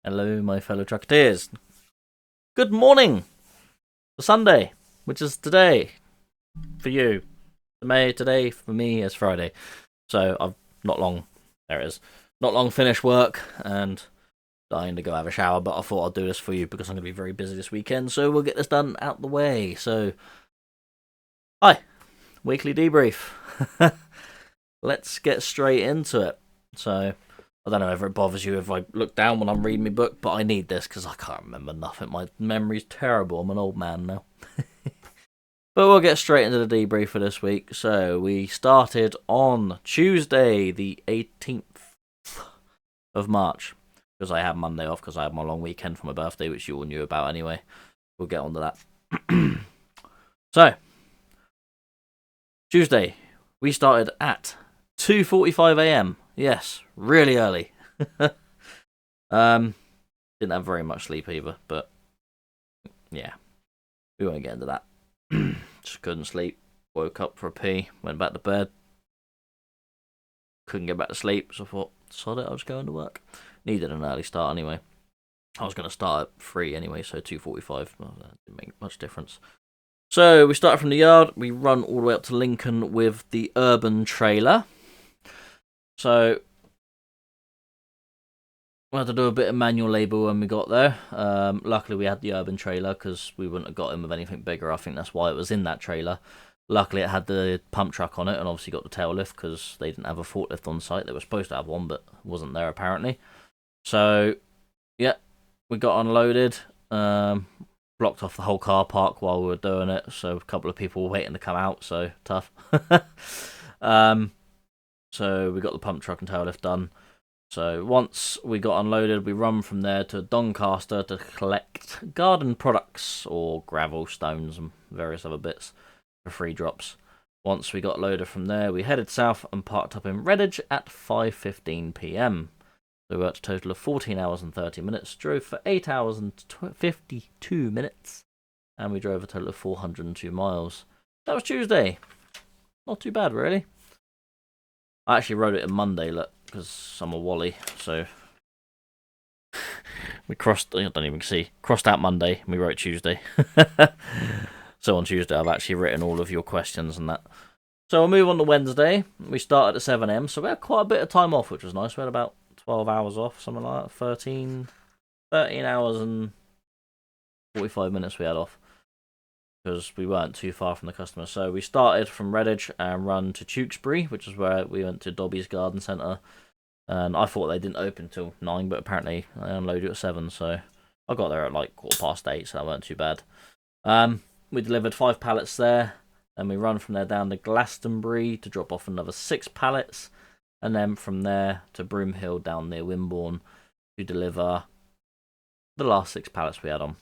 Hello, my fellow trucketeers. Good morning for Sunday, which is today for you. Today for me is Friday. So I've not long. There it is. Not long finished work and dying to go have a shower. But I thought I'd do this for you because I'm going to be very busy this weekend. So we'll get this done out the way. So, hi, weekly debrief. Let's get straight into it. So, I don't know if it bothers you if I look down when I'm reading my book, but I need this because I can't remember nothing. My memory's terrible. I'm an old man now. But we'll get straight into the debrief for this week. So we started on Tuesday, the 18th of March, because I had Monday off because I had my long weekend for my birthday, which you all knew about anyway. We'll get on to that. So, Tuesday, we started at 2:45 a.m. Yes, really early. Didn't have very much sleep either, but yeah, we won't get into that. Just couldn't sleep. Woke up for a pee, went back to bed. Couldn't get back to sleep, so I thought, sod it, I was going to work. Needed an early start anyway. I was going to start at 3 anyway, so 2:45. Well, that didn't make much difference. So we started from the yard. We run all the way up to Lincoln with the urban trailer. So we had to do a bit of manual labour when we got there. Luckily, we had the urban trailer because we wouldn't have got in with anything bigger. I think that's why it was in that trailer. Luckily, it had the pump truck on it and obviously got the tail lift because they didn't have a forklift on site. They were supposed to have one, but wasn't there apparently. So, yeah, we got unloaded. Blocked off the whole car park while we were doing it. So a couple of people were waiting to come out. So tough. So we got the pump truck and tail lift done. So once we got unloaded, we run from there to Doncaster to collect garden products or gravel, stones and various other bits for free drops. Once we got loaded from there, we headed south and parked up in Redditch at 5:15 p.m. So we worked a total of 14 hours and 30 minutes, drove for 8 hours and 52 minutes, and we drove a total of 402 miles. That was Tuesday. Not too bad, really. I actually wrote it in Monday, look, because I'm a Wally, so we crossed out Monday, and we wrote Tuesday. So on Tuesday, I've actually written all of your questions and that. So we'll move on to Wednesday. We started at 7 a.m, so we had quite a bit of time off, which was nice. We had about 12 hours off, something like that, 13 hours and 45 minutes we had off. Because we weren't too far from the customer. So we started from Redditch and run to Tewkesbury, which is where we went to Dobby's Garden Centre. And I thought they didn't open till 9, but apparently they unloaded at 7. So I got there at like 8:15, so that weren't too bad. We delivered 5 pallets there. Then we run from there down to Glastonbury to drop off another 6 pallets. And then from there to Broomhill down near Wimborne to deliver the last 6 pallets we had on.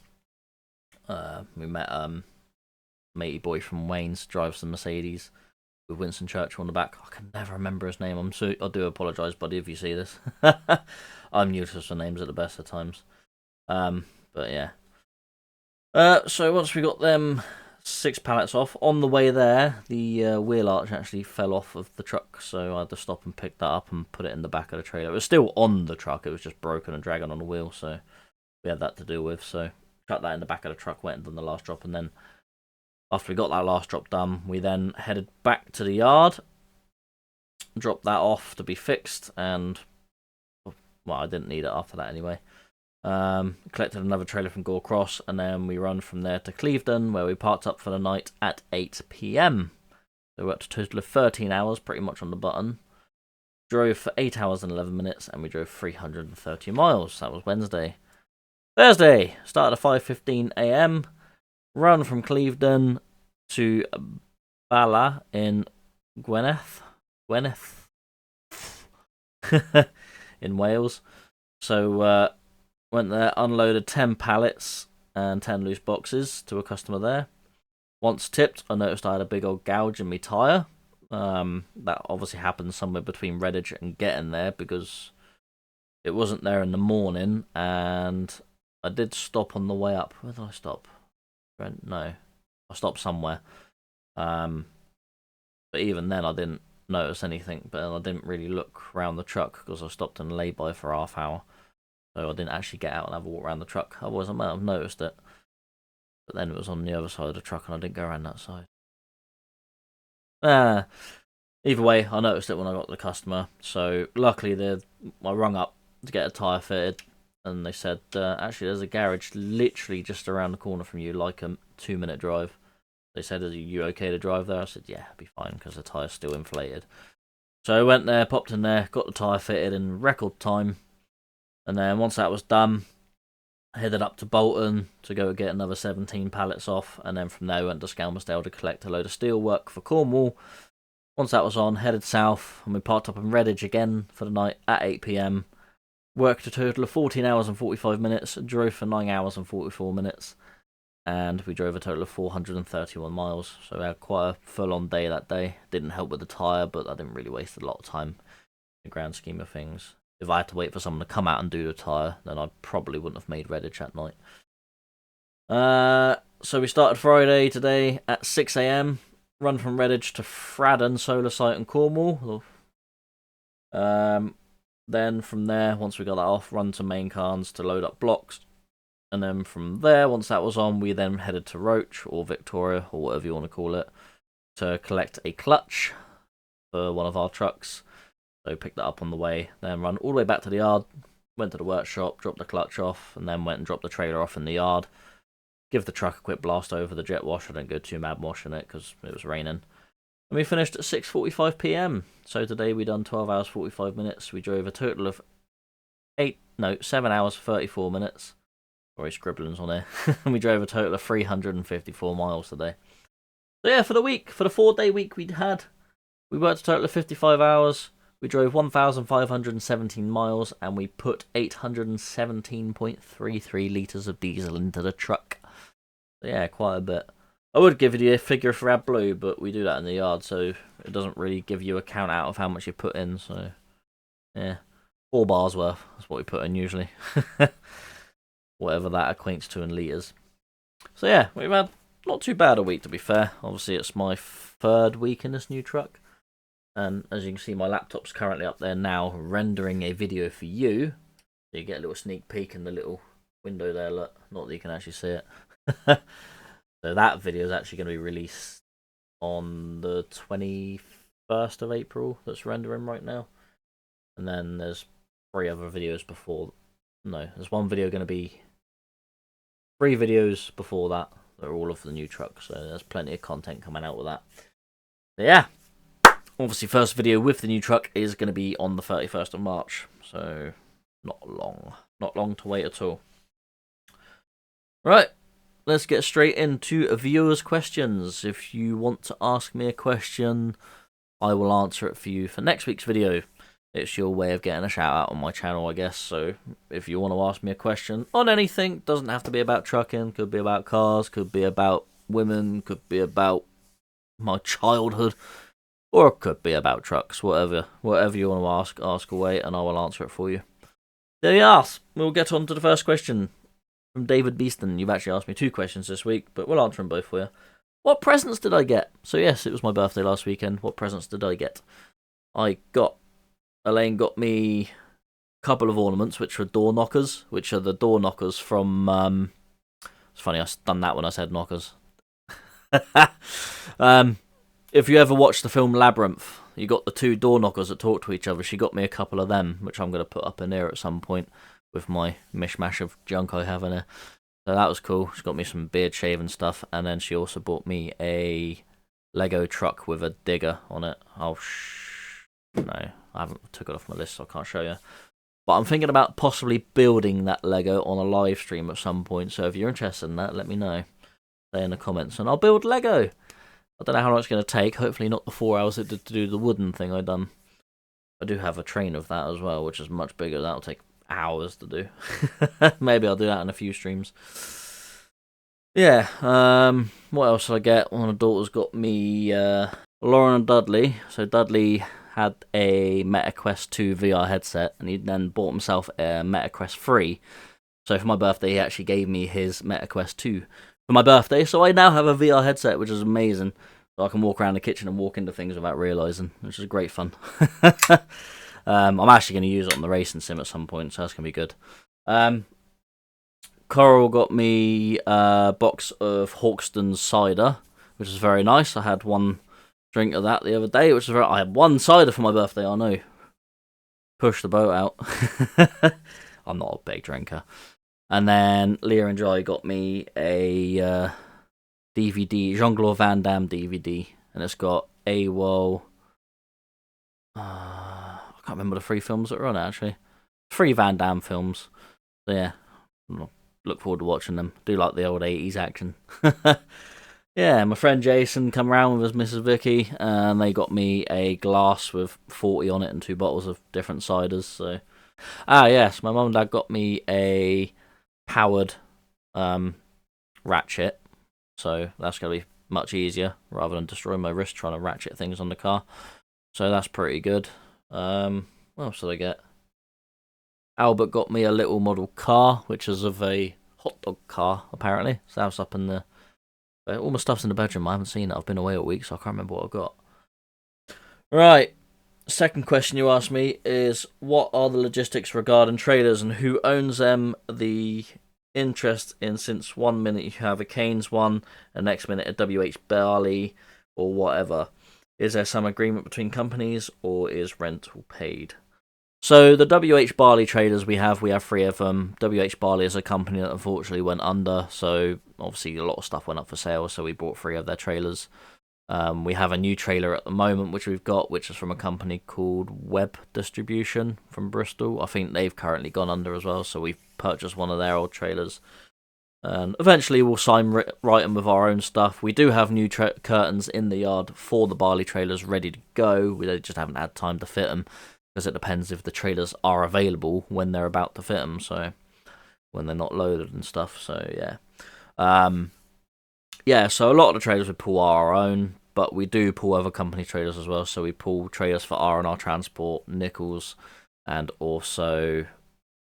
We met matey boy from Wayne's, drives the Mercedes with Winston Churchill on the back. I can never remember his name. I do apologise, buddy, if you see this. I'm useless for names at the best of times. But yeah. So once we got them 6 pallets off, on the way there, the wheel arch actually fell off of the truck, so I had to stop and pick that up and put it in the back of the trailer. It was still on the truck, it was just broken and dragging on the wheel, so we had that to deal with. So chucked that in the back of the truck, went and done the last drop, and then after we got that last drop done, we then headed back to the yard, dropped that off to be fixed, and well, I didn't need it after that anyway. Collected another trailer from Gore Cross, and then we run from there to Clevedon, where we parked up for the night at 8 p.m. So we worked a total of 13 hours, pretty much on the button. Drove for 8 hours and 11 minutes, and we drove 330 miles. That was Wednesday. Thursday, started at 5:15 a.m. Run from Clevedon to Bala in Gwynedd in Wales. So went there, unloaded 10 pallets and 10 loose boxes to a customer there. Once tipped, I noticed I had a big old gouge in my tyre. That obviously happened somewhere between Redditch and getting there because it wasn't there in the morning, and I did stop on the way up. Where did I stop? No, I stopped somewhere. But even then, I didn't notice anything. But I didn't really look around the truck because I stopped and lay by for half hour. So I didn't actually get out and have a walk around the truck. Otherwise I might have noticed it. But then it was on the other side of the truck and I didn't go around that side. Either way, I noticed it when I got to the customer. So luckily I rung up to get a tyre fitted. And they said, actually there's a garage literally just around the corner from you, like a 2-minute drive. They said, are you okay to drive there? I said, yeah, I'll be fine because the tyre's still inflated. So I went there, popped in there, got the tyre fitted in record time. And then once that was done, I headed up to Bolton to go get another 17 pallets off. And then from there, went to Skelmersdale to collect a load of steel work for Cornwall. Once that was on, headed south, and we parked up in Redditch again for the night at 8 PM. Worked a total of 14 hours and 45 minutes, drove for 9 hours and 44 minutes. And we drove a total of 431 miles. So we had quite a full-on day that day. Didn't help with the tyre, but I didn't really waste a lot of time in the grand scheme of things. If I had to wait for someone to come out and do the tyre, then I probably wouldn't have made Redditch that night. So we started Friday today at 6 AM. Run from Redditch to Fradden Solar Site in Cornwall. Then from there, once we got that off, run to Main Carns to load up blocks. And then from there, once that was on, we then headed to Roach or Victoria or whatever you want to call it to collect a clutch for one of our trucks. So picked that up on the way, then run all the way back to the yard, went to the workshop, dropped the clutch off, and then went and dropped the trailer off in the yard. Give the truck a quick blast over the jet wash. I didn't go too mad washing it because it was raining. And we finished at 6:45 PM. So today we done 12 hours 45 minutes. We drove a total of 7 hours 34 minutes. Sorry, scribblings on there. And we drove a total of 354 miles today. So yeah, for the 4-day week we worked a total of 55 hours. We drove 1,517 miles and we put 817.33 litres of diesel into the truck. So yeah, quite a bit. I would give you a figure for AdBlue, but we do that in the yard, so it doesn't really give you a count out of how much you put in. So yeah, 4 bars worth. That's what we put in usually. Whatever that equates to in litres. So yeah, we've had not too bad a week, to be fair. Obviously, it's my 3rd week in this new truck. And as you can see, my laptop's currently up there now, rendering a video for you. So you get a little sneak peek in the little window there, look. Not that you can actually see it. So that video is actually going to be released on the 21st of April, that's rendering right now. And then there's 3 other videos before. No, there's one video going to be 3 videos before that. They're all of the new truck, so there's plenty of content coming out with that. But yeah, obviously first video with the new truck is going to be on the 31st of March, so not long to wait at all. Right, let's get straight into viewers' questions. If you want to ask me a question, I will answer it for you for next week's video. It's your way of getting a shout out on my channel, I guess. So if you want to ask me a question on anything, doesn't have to be about trucking, could be about cars, could be about women, could be about my childhood, or it could be about trucks. Whatever you want to ask away, and I will answer it for you. There you are. We'll get on to the first question from David Beeston. You've actually asked me 2 questions this week, but we'll answer them both for you. What presents did I get? So yes, it was my birthday last weekend. What presents did I get? Elaine got me a couple of ornaments, which were door knockers, which are the door knockers from, it's funny, I done that when I said knockers. If you ever watched the film Labyrinth, you got the 2 door knockers that talk to each other. She got me a couple of them, which I'm going to put up in there at some point with my mishmash of junk I have in there. So that was cool. She got me some beard shaving stuff, and then she also bought me a Lego truck with a digger on it. No, I haven't took it off my list, so I can't show you. But I'm thinking about possibly building that Lego on a live stream at some point. So if you're interested in that, let me know. Say in the comments, and I'll build Lego. I don't know how long it's going to take. Hopefully not the 4 hours it did to do the wooden thing I done. I do have a train of that as well, which is much bigger. That'll take hours to do. Maybe I'll do that in a few streams. Yeah. What else did I get? One of the daughters got me Lauren and Dudley. So Dudley had a MetaQuest 2 VR headset, and he then bought himself a MetaQuest 3. So for my birthday, he actually gave me his MetaQuest 2 for my birthday. So I now have a VR headset, which is amazing. So I can walk around the kitchen and walk into things without realising, which is great fun. I'm actually going to use it on the racing sim at some point, so that's going to be good. Coral got me a box of Hawkston's cider, which is very nice. I had one drink of that the other day, which is I had one cider for my birthday. I know. Push the boat out. I'm not a big drinker. And then Leah and Jai got me a DVD, Jean-Claude Van Damme DVD, and it's got AWOL. I can't remember the 3 films that are on it, actually. 3 Van Damme films. So yeah, look forward to watching them. Do like the old 80s action. Yeah, my friend Jason come round with his Mrs. Vicky, and they got me a glass with 40 on it and 2 bottles of different ciders. So, yes, my mum and dad got me a powered ratchet, so that's going to be much easier rather than destroying my wrist trying to ratchet things on the car. So that's pretty good. What else did I get? Albert got me a little model car, which is of a hot dog car, apparently. So that's up in the... all my stuff's in the bedroom. I haven't seen it. I've been away all week, so I can't remember what I've got. Right. Second question you asked me is, what are the logistics regarding trailers and who owns them? The interest in, since 1 minute you have a Canes one, and next minute a WH Barley or whatever. Is there some agreement between companies, or is rental paid? So the WH Barley trailers we have 3 of them. WH Barley is a company that unfortunately went under, so obviously a lot of stuff went up for sale, so we bought 3 of their trailers. We have a new trailer at the moment which we've got, which is from a company called Web Distribution from Bristol. I think they've currently gone under as well, so we've purchased one of their old trailers. And eventually we'll write them with our own stuff. We do have new curtains in the yard for the Barley trailers ready to go. We just haven't had time to fit them, because it depends if the trailers are available when they're about to fit them, so when they're not loaded and stuff. So yeah, so a lot of the trailers we pull are our own, but we do pull other company trailers as well. So we pull trailers for R&R Transport, Nichols, and also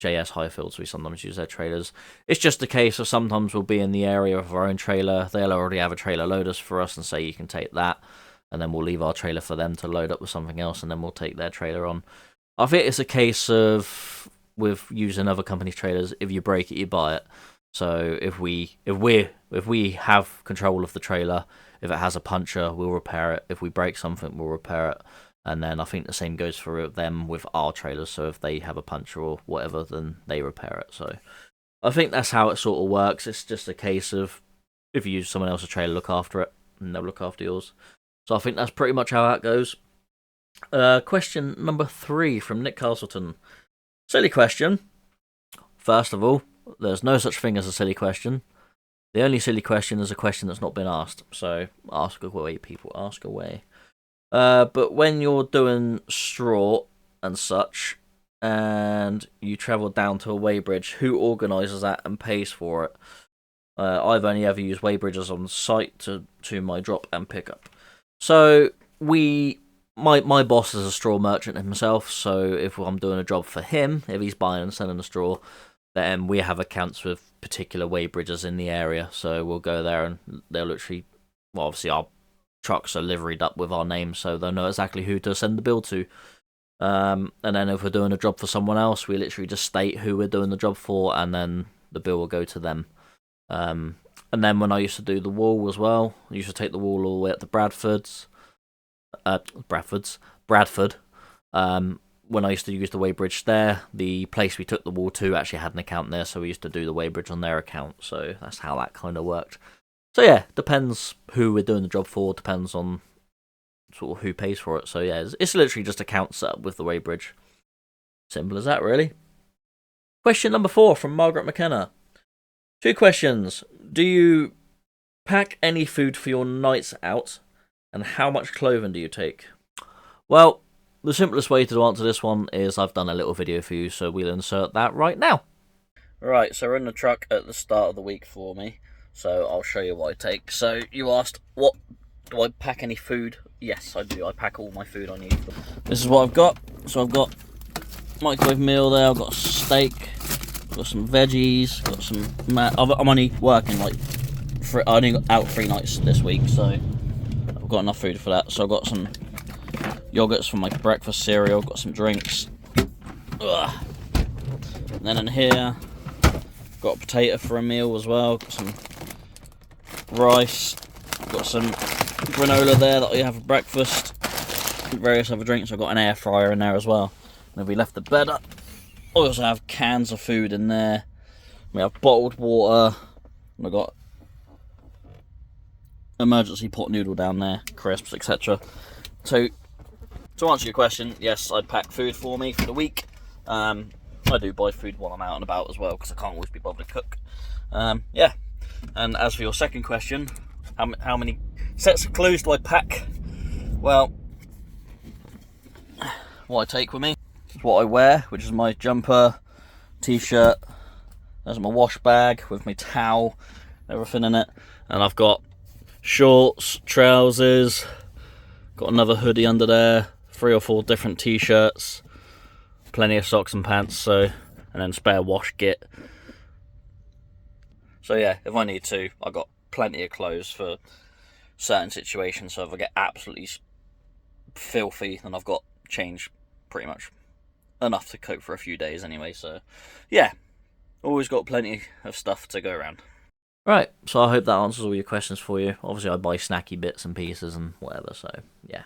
JS Highfields. We sometimes use their trailers. It's just a case of sometimes we'll be in the area of our own trailer. They'll already have a trailer loaders for us and say you can take that, and then we'll leave our trailer for them to load up with something else, and then we'll take their trailer on. I think it's a case of, with using other companies' trailers, if you break it, you buy it. So if we have control of the trailer, if it has a puncture, we'll repair it. If we break something, we'll repair it. And then I think the same goes for them with our trailers. So if they have a puncture or whatever, then they repair it. So I think that's how it sort of works. It's just a case of, if you use someone else's trailer, look after it, and they'll look after yours. So I think that's pretty much how that goes. Question number 3 from Nick Castleton. Silly question. First of all, there's no such thing as a silly question. The only silly question is a question that's not been asked. So ask away, people, ask away. But when you're doing straw and such, and you travel down to a weighbridge, who organises that and pays for it? I've only ever used weighbridges on site to my drop and pickup. So my boss is a straw merchant himself, so if I'm doing a job for him, if he's buying and selling the straw, then we have accounts with particular weighbridges in the area, so we'll go there and they'll literally, well, obviously our trucks are liveried up with our name, so they'll know exactly who to send the bill to. And then if we're doing a job for someone else, we literally just state who we're doing the job for, and then the bill will go to them. And then when I used to do the wall as well, I used to take the wall all the way up to Bradford. When I used to use the weighbridge there, the place we took the wall to actually had an account there, so we used to do the weighbridge on their account. So that's how that kind of worked. So yeah, depends who we're doing the job for, depends on sort of who pays for it. So yeah, it's literally just account set up with the weighbridge. Simple as that, really. Question number 4 from Margaret McKenna. 2 questions. Do you pack any food for your nights out? And how much clothing do you take? Well, the simplest way to answer this one is I've done a little video for you, so we'll insert that right now. Right, so we're in the truck at the start of the week for me, so I'll show you what I take. So you asked, what do I pack any food? Yes, I do. I pack all my food I need. This is what I've got. So I've got microwave meal there, I've got a steak, I've got some veggies, got some... I'm only working like... I only got out 3 nights this week, so I've got enough food for that. So I've got some yogurts for my breakfast cereal, got some drinks. Ugh. And then in here, Got a potato for a meal as well. Got some rice. Got some granola there that I have for breakfast. Various other drinks. I've got an air fryer in there as well. And if we left the bed up, I also have cans of food in there. We have bottled water. And I've got emergency pot noodle down there, crisps, etc. So, to answer your question, yes, I'd pack food for me for the week. I do buy food while I'm out and about as well, because I can't always be bothered to cook. Yeah. And as for your second question, how many sets of clothes do I pack? Well, what I take with me is what I wear, which is my jumper, t-shirt. There's my wash bag with my towel, everything in it. And I've got shorts, trousers, got another hoodie under there, 3 or 4 different t-shirts, plenty of socks and pants, and then spare wash kit. So yeah, if I need to, I've got plenty of clothes for certain situations. So if I get absolutely filthy, then I've got change pretty much enough to cope for a few days anyway. So yeah, always got plenty of stuff to go around. Right, so I hope that answers all your questions for you. Obviously I buy snacky bits and pieces and whatever, so yeah.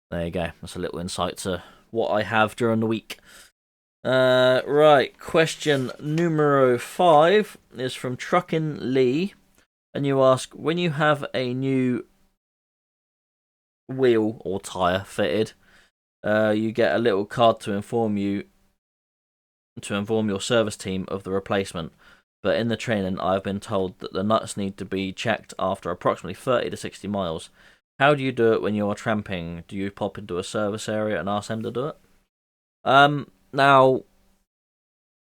There you go, that's a little insight to what I have during the week. Right, question numero 5 is from Truckin' Lee, and you ask, when you have a new wheel or tyre fitted, you get a little card to inform your service team of the replacement. But in the training, I've been told that the nuts need to be checked after approximately 30 to 60 miles. How do you do it when you are tramping? Do you pop into a service area and ask them to do it? Now,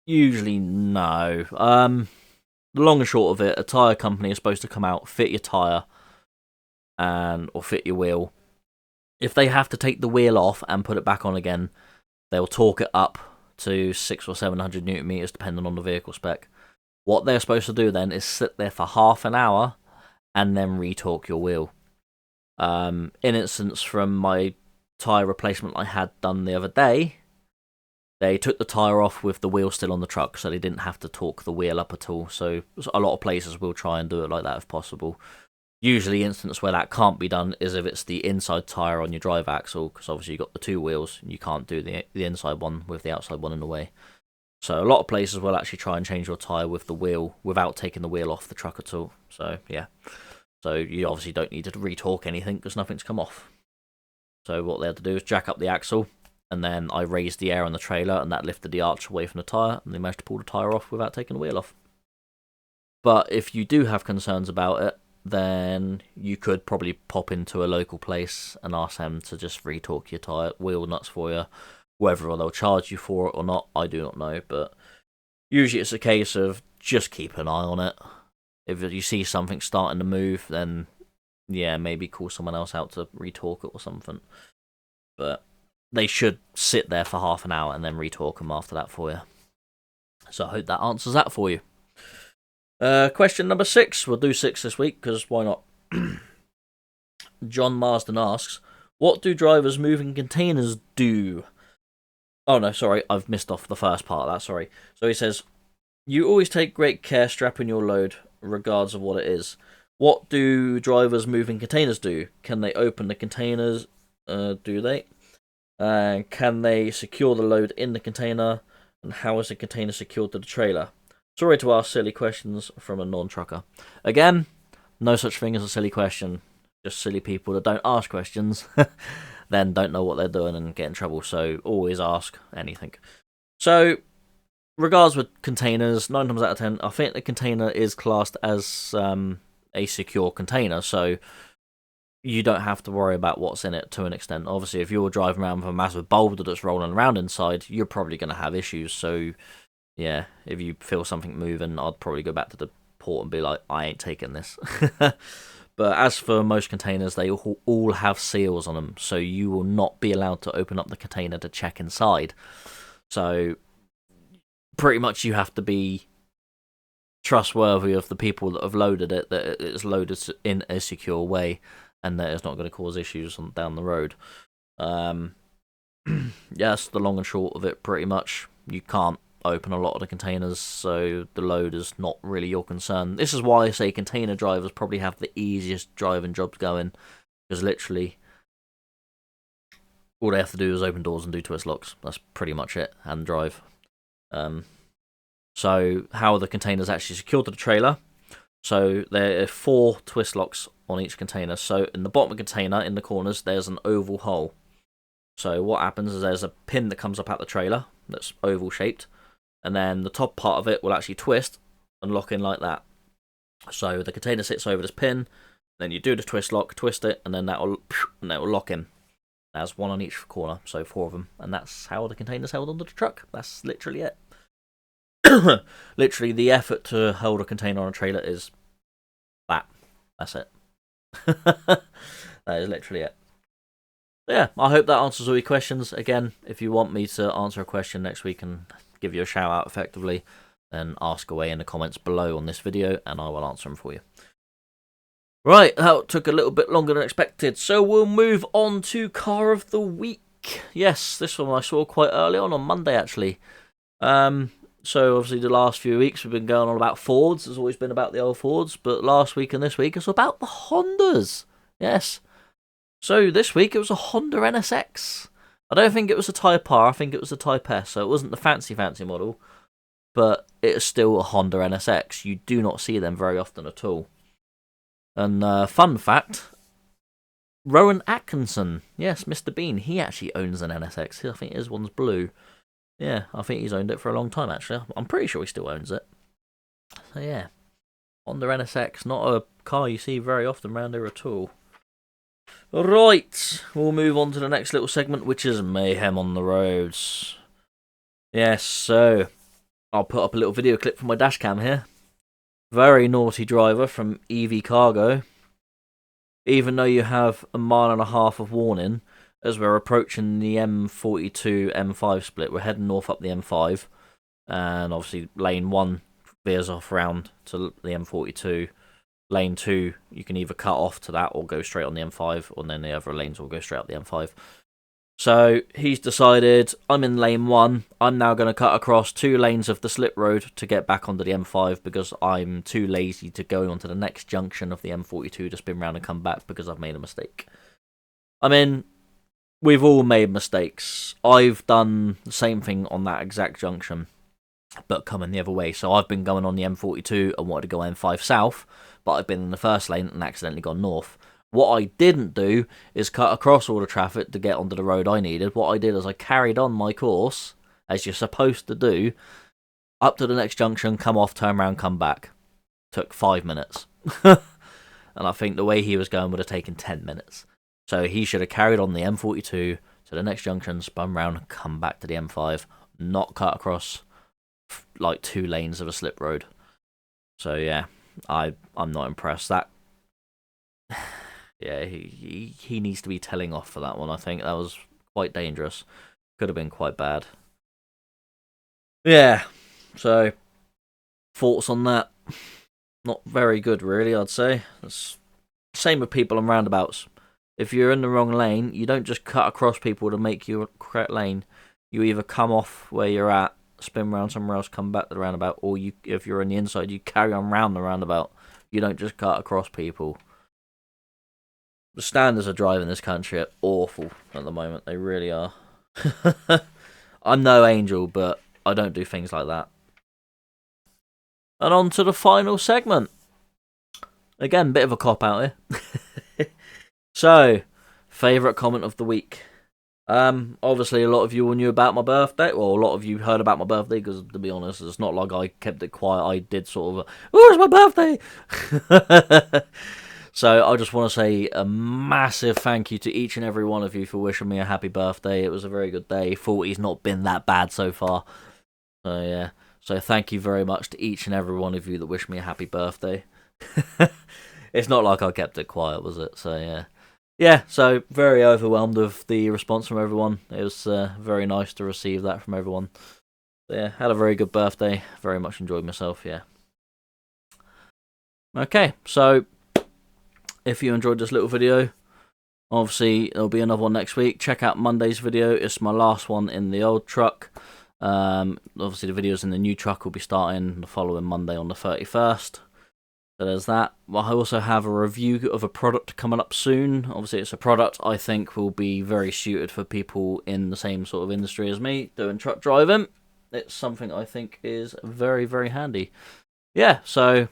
usually no. The long and short of it, a tyre company is supposed to come out, fit your tyre, or fit your wheel. If they have to take the wheel off and put it back on again, they'll torque it up to 600 or 700 Newton meters, depending on the vehicle spec. What they're supposed to do then is sit there for half an hour and then re-torque your wheel. In instance from my tyre replacement I had done the other day, they took the tyre off with the wheel still on the truck, so they didn't have to torque the wheel up at all. So a lot of places will try and do it like that if possible. Usually, instance where that can't be done is if it's the inside tyre on your drive axle, because obviously you've got the 2 wheels, and you can't do the inside one with the outside one in the way. So a lot of places will actually try and change your tyre with the wheel without taking the wheel off the truck at all. So yeah, so you obviously don't need to re-torque anything because nothing's come off. So what they had to do is jack up the axle, and then I raised the air on the trailer, and that lifted the arch away from the tyre, and they managed to pull the tyre off without taking the wheel off. But if you do have concerns about it, then you could probably pop into a local place and ask them to just re-torque your tyre wheel nuts for you. Whether they'll charge you for it or not, I do not know, but usually it's a case of just keep an eye on it. If you see something starting to move, then yeah, maybe call someone else out to re-torque it or something. But they should sit there for half an hour and then re-torque them after that for you. So I hope that answers that for you. Question number 6. We'll do 6 this week, because why not? John Marsden asks, what do drivers moving containers do? Oh no, sorry, I've missed off the first part of that, sorry. So he says, you always take great care strapping your load, regardless of what it is. What do drivers moving containers do? Can they open the containers? Do they? Can they secure the load in the container? And how is the container secured to the trailer? Sorry to ask silly questions from a non-trucker. Again, no such thing as a silly question. Just silly people that don't ask questions. Then don't know what they're doing and get in trouble. So always ask anything. So, regards with containers, 9 times out of 10, I think the container is classed as a secure container. So you don't have to worry about what's in it to an extent. Obviously, if you're driving around with a massive boulder that's rolling around inside, you're probably going to have issues. So yeah, if you feel something moving, I'd probably go back to the port and be like, I ain't taking this. But as for most containers, they all have seals on them, so you will not be allowed to open up the container to check inside. So pretty much you have to be trustworthy of the people that have loaded it, that it's loaded in a secure way, and that it's not going to cause issues down the road. Yeah, that's the long and short of it, pretty much. You can't open a lot of the containers, so the load is not really your concern. This is why I say container drivers probably have the easiest driving jobs going, because literally all they have to do is open doors and do twist locks. That's pretty much it, and drive. So how are the containers actually secured to the trailer? So there are 4 twist locks on each container. So in the bottom of the container, in the corners, there's an oval hole. So what happens is there's a pin that comes up out the trailer that's oval shaped, and then the top part of it will actually twist and lock in like that. So the container sits over this pin, then you do the twist lock, twist it, and then that will lock in. There's 1 on each corner, so 4 of them, and that's how the container's held onto the truck. That's literally it. Literally, the effort to hold a container on a trailer is that. That's it. That is literally it. Yeah, I hope that answers all your questions. Again, if you want me to answer a question next week and give you a shout out effectively, then ask away in the comments below on this video and I will answer them for you. Right, that took a little bit longer than expected, so we'll move on to Car of the Week. Yes, this one I saw quite early on Monday actually. So obviously the last few weeks we've been going on about Fords. It's always been about the old Fords, but last week and this week it's about the Hondas. Yes. So this week it was a Honda NSX. I don't think it was a Type R, I think it was a Type S, so it wasn't the fancy model, but it is still a Honda NSX. You do not see them very often at all. And fun fact, Rowan Atkinson, yes, Mr. Bean, he actually owns an NSX. I think his one's blue. Yeah, I think he's owned it for a long time actually. I'm pretty sure he still owns it. So yeah, Honda NSX, not a car you see very often around here at all. Right, we'll move on to the next little segment, which is Mayhem on the roads. Yes, so I'll put up a little video clip from my dash cam here. Very naughty driver from EV Cargo. Even though you have a 1.5 miles of warning, as we're approaching the M42 M5 split, we're heading north up the M5, and obviously lane 1 veers off round to the M42. Lane 2, you can either cut off to that or go straight on the M5, or then the other lanes will go straight up the M5. So he's decided, I'm in lane 1, I'm now going to cut across 2 lanes of the slip road to get back onto the M5 because I'm too lazy to go onto the next junction of the M42 to spin round and come back because I've made a mistake. I mean, we've all made mistakes. I've done the same thing on that exact junction, but coming the other way. So I've been going on the M42 and wanted to go M5 south, but I've been in the first lane and accidentally gone north. What I didn't do is cut across all the traffic to get onto the road I needed. What I did is I carried on my course, as you're supposed to do, up to the next junction, come off, turn around, come back. Took 5 minutes. And I think the way he was going would have taken 10 minutes. So he should have carried on the M42 to the next junction, spun round, and come back to the M5, not cut across like 2 lanes of a slip road. So yeah, I'm not impressed. That yeah, he needs to be telling off for that one. I think that was quite dangerous. Could have been quite bad. Yeah, so thoughts on that? Not very good, really, I'd say. It's same with people on roundabouts. If you're in the wrong lane, you don't just cut across people to make your correct lane. You either come off where you're at, spin round somewhere else, come back to the roundabout, or you, if you're on the inside, you carry on round the roundabout. You don't just cut across people. The standards of driving in this country are awful at the moment. They really are. I'm no angel, but I don't do things like that. And on to the final segment. Again, bit of a cop-out here. So, favourite comment of the week. Obviously, a lot of you all knew about my birthday. Well, a lot of you heard about my birthday, because, to be honest, it's not like I kept it quiet. I did sort of, oh, it's my birthday! So, I just want to say a massive thank you to each and every one of you for wishing me a happy birthday. It was a very good day. 40's not been that bad so far. So, yeah. So, thank you very much to each and every one of you that wished me a happy birthday. It's not like I kept it quiet, was it? So, yeah. Yeah, so very overwhelmed with the response from everyone. It was very nice to receive that from everyone. So, yeah, had a very good birthday. Very much enjoyed myself, yeah. Okay, so if you enjoyed this little video, obviously there'll be another one next week. Check out Monday's video. It's my last one in the old truck. Obviously, the videos in the new truck will be starting the following Monday on the 31st. So there's that. Well, I also have a review of a product coming up soon. Obviously, it's a product I think will be very suited for people in the same sort of industry as me, doing truck driving. It's something I think is very, very handy. Yeah, so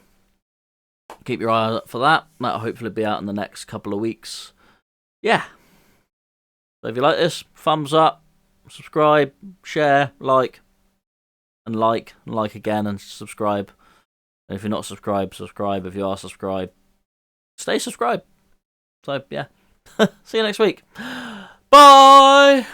keep your eye out for that. That'll hopefully be out in the next couple of weeks. Yeah. So if you like this, thumbs up, subscribe, share, like again, and subscribe. And if you're not subscribed, subscribe. If you are subscribed, stay subscribed. So, yeah. See you next week. Bye!